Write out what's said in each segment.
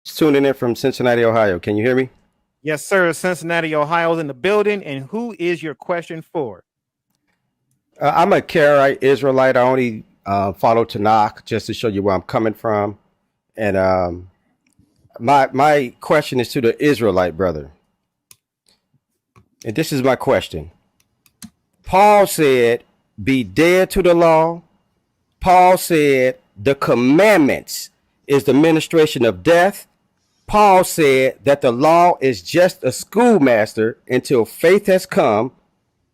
Tuning in from Cincinnati, Ohio. Can you hear me? Yes, sir. Cincinnati, Ohio's in the building. And who is your question for? I'm a Karaite Israelite. I only follow Tanakh just to show you where I'm coming from. And my question is to the Israelite brother. And this is my question. Paul said, be dead to the law. Paul said, the commandments is the ministration of death. Paul said that the law is just a schoolmaster until faith has come.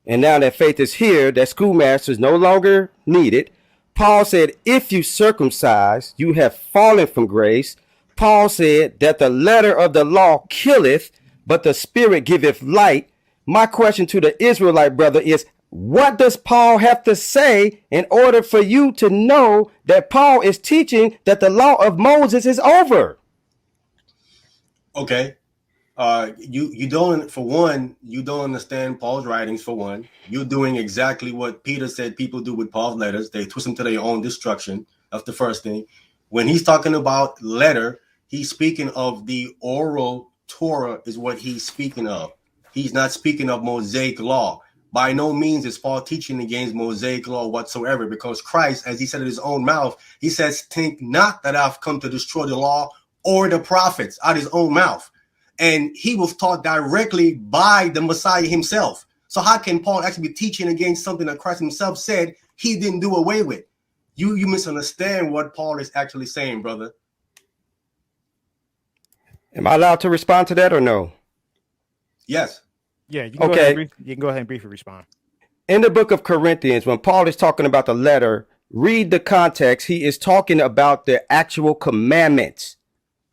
And now that faith is here, that schoolmaster is no longer needed. Paul said, if you circumcise, you have fallen from grace. Paul said that the letter of the law killeth, but the spirit giveth light. My question to the Israelite brother is, what does Paul have to say in order for you to know that Paul is teaching that the law of Moses is over? Okay. You don't, for one, you don't understand Paul's writings. For one, you're doing exactly what Peter said people do with Paul's letters. They twist them to their own destruction. That's the first thing. When he's talking about letter, he's speaking of the oral Torah is what he's speaking of. He's not speaking of Mosaic law. By no means is Paul teaching against Mosaic law whatsoever, because Christ, as he said in his own mouth, he says, think not that I've come to destroy the law or the prophets, out of his own mouth. And he was taught directly by the Messiah himself. So how can Paul actually be teaching against something that Christ himself said he didn't do away with? You misunderstand what Paul is actually saying, brother. Am I allowed to respond to that or no? Yes. Yeah, you can, Okay. you can go ahead and briefly respond. In the book of Corinthians, when Paul is talking about the letter, read the context. He is talking about the actual commandments.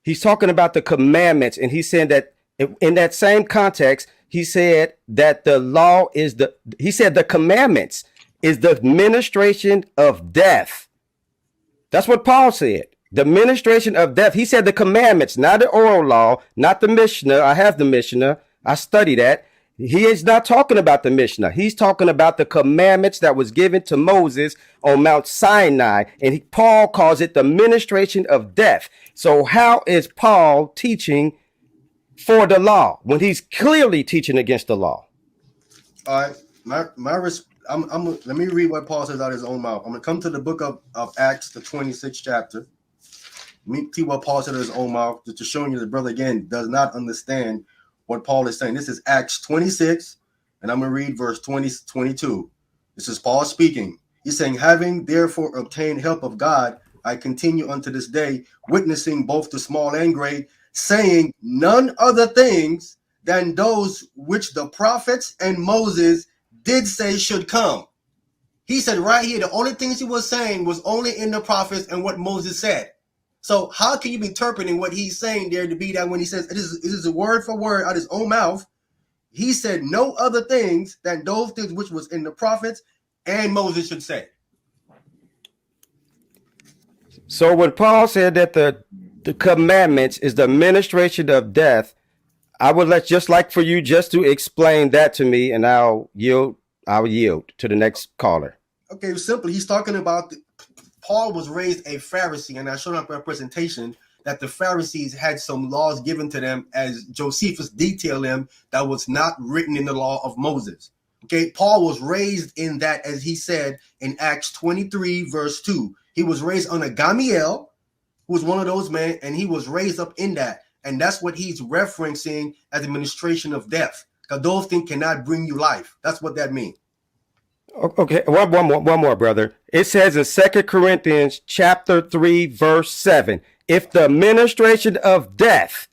He's talking about the commandments, and he's saying that in that same context, he said that the law is he said the commandments is the ministration of death. That's what Paul said. The ministration of death. He said the commandments, not the oral law, not the Mishnah. I have the Mishnah. I study that. He is not talking about the Mishnah. He's talking about the commandments that was given to Moses on Mount Sinai. And Paul calls it the ministration of death. So how is Paul teaching for the law when he's clearly teaching against the law? All right. Let me read what Paul says out of his own mouth. I'm going to come to the book of Acts, the 26th chapter. Let me see what Paul said out of his own mouth, just to show you the brother, again, does not understand what Paul is saying. This is Acts 26, and I'm going to read verse 22. This is Paul speaking. He's saying, having therefore obtained help of God, I continue unto this day, witnessing both the small and great, saying none other things than those which the prophets and Moses did say should come. He said right here, the only things he was saying was only in the prophets and what Moses said. So how can you be interpreting what he's saying there to be that when he says it is a word for word out of his own mouth? He said no other things than those things which was in the prophets and Moses should say. So when Paul said that the commandments is the ministration of death, I would just like for you just to explain that to me, and I'll yield to the next caller. Okay, simply, he's talking about Paul was raised a Pharisee, and I showed up in a presentation that the Pharisees had some laws given to them, as Josephus detailed them, that was not written in the law of Moses. Okay, Paul was raised in that, as he said in Acts 23, verse 2. He was raised under Gamaliel, who was one of those men, and he was raised up in that. And that's what he's referencing as administration of death, because those things cannot bring you life. That's what that means. Okay, one more, brother. It says in 2 Corinthians chapter 3, verse 7, if the ministration of death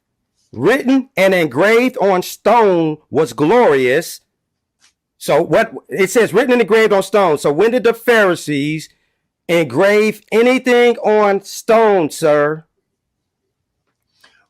written and engraved on stone was glorious. So what it says, written and engraved on stone. So when did the Pharisees engrave anything on stone, sir?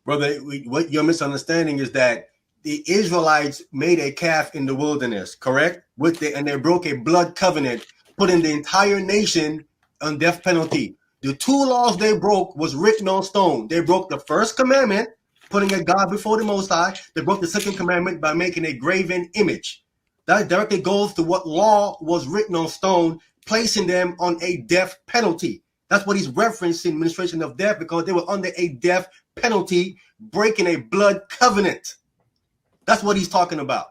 Brother, what you're misunderstanding is that the Israelites made a calf in the wilderness, correct? And they broke a blood covenant, putting the entire nation on death penalty. The two laws they broke was written on stone. They broke the first commandment, putting a God before the Most High. They broke the second commandment by making a graven image. That directly goes to what law was written on stone, placing them on a death penalty. That's what he's referencing, administration of death, because they were under a death penalty, breaking a blood covenant. That's what he's talking about.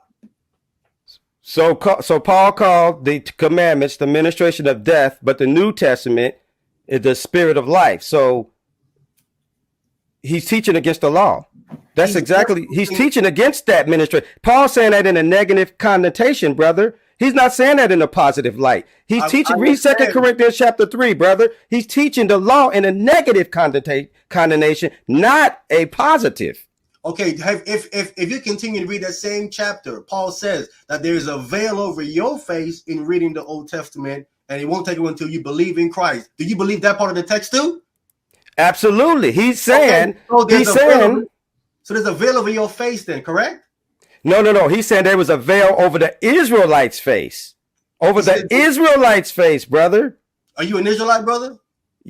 So Paul called the commandments the ministration of death, but the New Testament is the spirit of life. So he's teaching against the law. He's teaching against that ministry. Paul's saying that in a negative connotation, brother. He's not saying that in a positive light. He's teaching. Read 2 Corinthians chapter 3, brother. He's teaching the law in a negative condemnation, not a positive. Okay, if you continue to read that same chapter, Paul says that there is a veil over your face in reading the Old Testament, and it won't take you until you believe in Christ. Do you believe that part of the text too? Absolutely. He's saying, so there's a veil over your face then, correct? No. He's saying there was a veil over the Israelites' face. Over the Israelites' face, brother. Are you an Israelite, brother?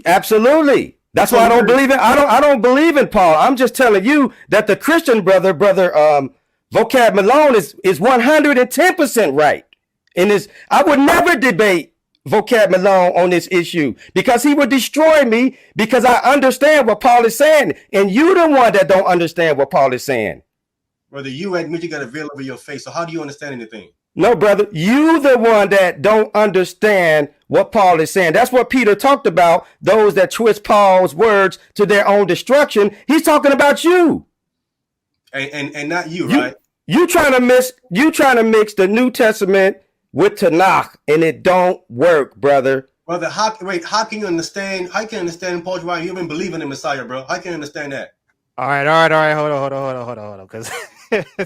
Absolutely. That's why I don't believe in. I don't believe in Paul. I'm just telling you that the Christian brother Vocab Malone is 110% right. In this, I would never debate Vocab Malone on this issue because he would destroy me because I understand what Paul is saying, and you the one that don't understand what Paul is saying. Brother, you admit you got a veil over your face. So how do you understand anything? No, brother, you the one that don't understand what Paul is saying. That's what Peter talked about, those that twist Paul's words to their own destruction. He's talking about you. And not you, right? You trying to mix the New Testament with Tanakh, and it don't work, brother. Brother, how can you understand? How can you understand Paul's right? You even believe in the Messiah, bro. How can you understand that? All right. Hold on. Because this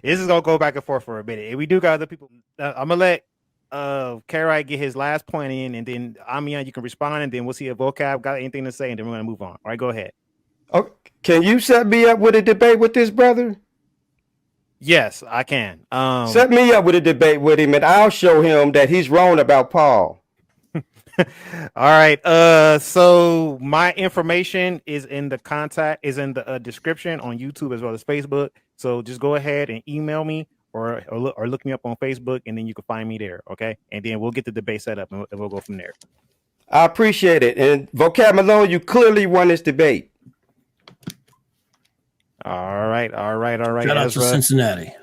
is gonna go back and forth for a minute. And we do got other people. I'm gonna let Karai get his last point in, and then Amian, you can respond, and then we'll see if Vocab got anything to say, and then we're gonna move on. All right, go ahead. Okay. Can you set me up with a debate with this brother? Yes, I can. Set me up with a debate with him, and I'll show him that he's wrong about Paul. All right. So my information is in the description on YouTube as well as Facebook. So just go ahead and email me or look me up on Facebook, and then you can find me there. Okay, and then we'll get the debate set up, and we'll go from there. I appreciate it. And Vocab Malone, you clearly won this debate. All right. Shout out to Cincinnati.